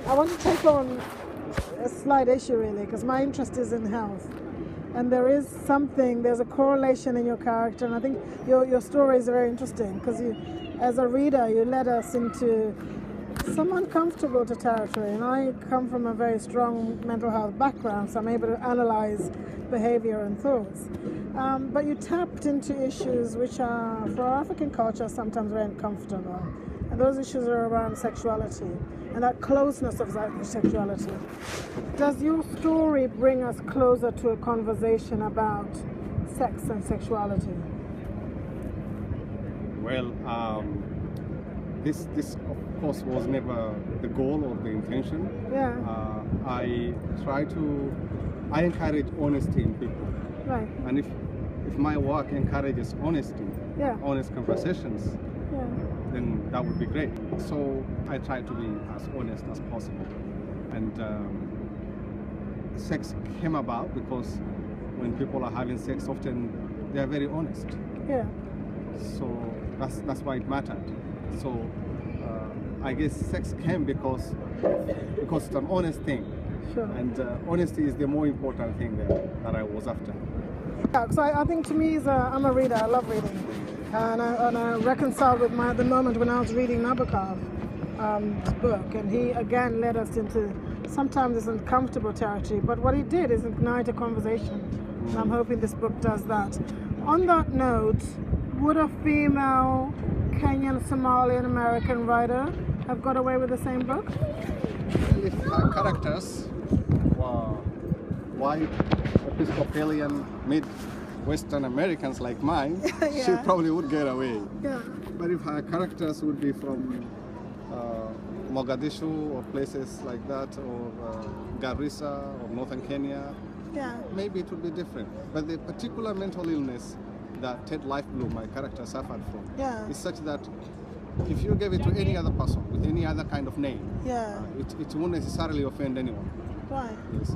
I want to take on a slight issue really, because my interest is in health. And there's a correlation in your character, and I think your story is very interesting because as a reader, you led us into some uncomfortable territory, and I come from a very strong mental health background, so I'm able to analyze behavior and thoughts. But you tapped into issues which are, for our African culture, sometimes very uncomfortable. And those issues are around sexuality and that closeness of sexuality. Does your story bring us closer to a conversation about sex and sexuality? Well, this of course was never the goal or the intention. Yeah. I encourage honesty in people. Right. And if my work encourages honesty, yeah, honest conversations, yeah, then that would be great. So I try to be as honest as possible. And sex came about because when people are having sex, often they are very honest. Yeah. So that's why it mattered. So I guess sex came because it's an honest thing. Sure. And honesty is the more important thing that I was after. Yeah, because I think to me, I'm a reader, I love reading. And I reconciled with the moment when I was reading Nabokov's book, and he again led us into sometimes this uncomfortable territory, but what he did is ignite a conversation, and I'm hoping this book does that. On that note, would a female Kenyan, Somalian American writer have got away with the same book? Well, if her characters were white, Episcopalian, Mid-Western Americans like mine, yeah, she probably would get away. Yeah. But if her characters would be from Mogadishu or places like that, or Garissa or northern Kenya, yeah, maybe it would be different. But the particular mental illness that Ted Lifeblue, my character, suffered from, yeah, is such that if you gave it to any other person with any other kind of name, yeah, it won't necessarily offend anyone. right. Yes.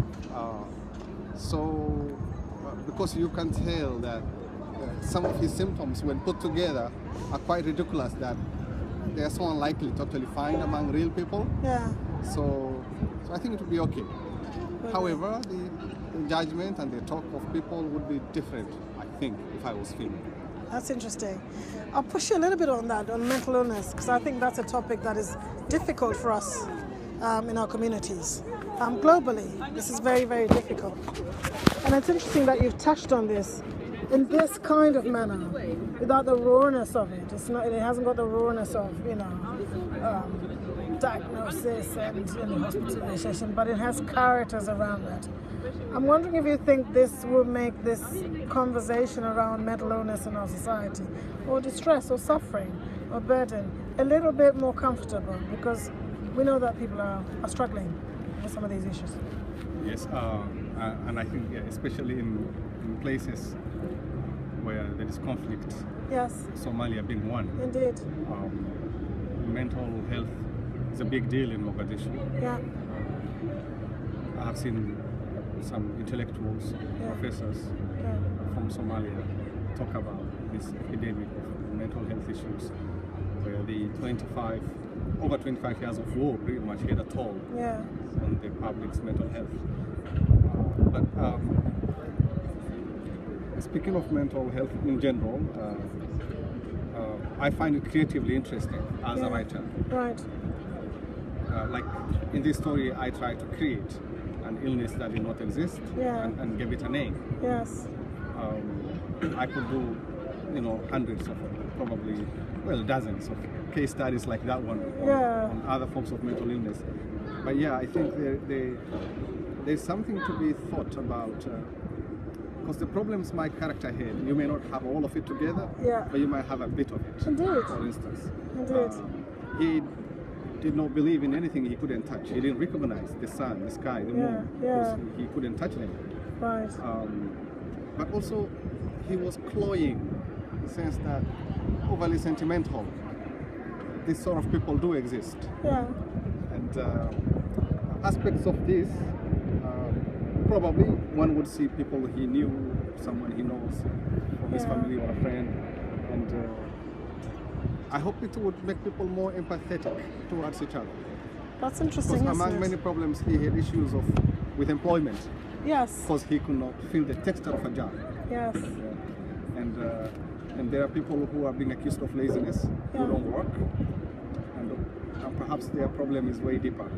So, because you can tell that some of his symptoms, when put together, are quite ridiculous, that they are so unlikely to actually find among real people. Yeah. So I think it would be okay. However, the judgment and the talk of people would be different, I think, if I was female. That's interesting. I'll push you a little bit on that, on mental illness, because I think that's a topic that is difficult for us in our communities. Globally, this is very, very difficult. And it's interesting that you've touched on this in this kind of manner, without the rawness of it. It hasn't got the rawness of, diagnosis and hospitalization, but it has characters around that. I'm wondering if you think this will make this conversation around mental illness in our society, or distress or suffering or burden, a little bit more comfortable, because we know that people are struggling with some of these issues. Yes, and I think especially in places where there is conflict, yes, Somalia being one. Indeed. Mental health is a big deal in Mogadishu. Yeah. I have seen some intellectuals, professors from Somalia talk about this epidemic of mental health issues, where the over 25 years of war pretty much had a toll on the public's mental health. But speaking of mental health in general, I find it creatively interesting as a writer. Right. Like in this story, I try to create an illness that did not exist and give it a name. Yes. I could do, hundreds of, probably, dozens of case studies like that one on other forms of mental illness. But yeah, I think there's something to be thought about, because the problems my character had, you may not have all of it together, but you might have a bit of it. Indeed. For instance. Indeed. He did not believe in anything he couldn't touch. He didn't recognize the sun, the sky, the moon, because he couldn't touch them. Right. But also, he was cloying, in the sense that overly sentimental. These sort of people do exist. Yeah. And aspects of this, probably one would see people he knew, someone he knows from his family or a friend, and I hope it would make people more empathetic towards each other. That's interesting. Because among many problems, he had issues with employment. Yes. Because he could not feel the texture of a job. Yes. And there are people who are being accused of laziness, who don't work, and perhaps their problem is way deeper.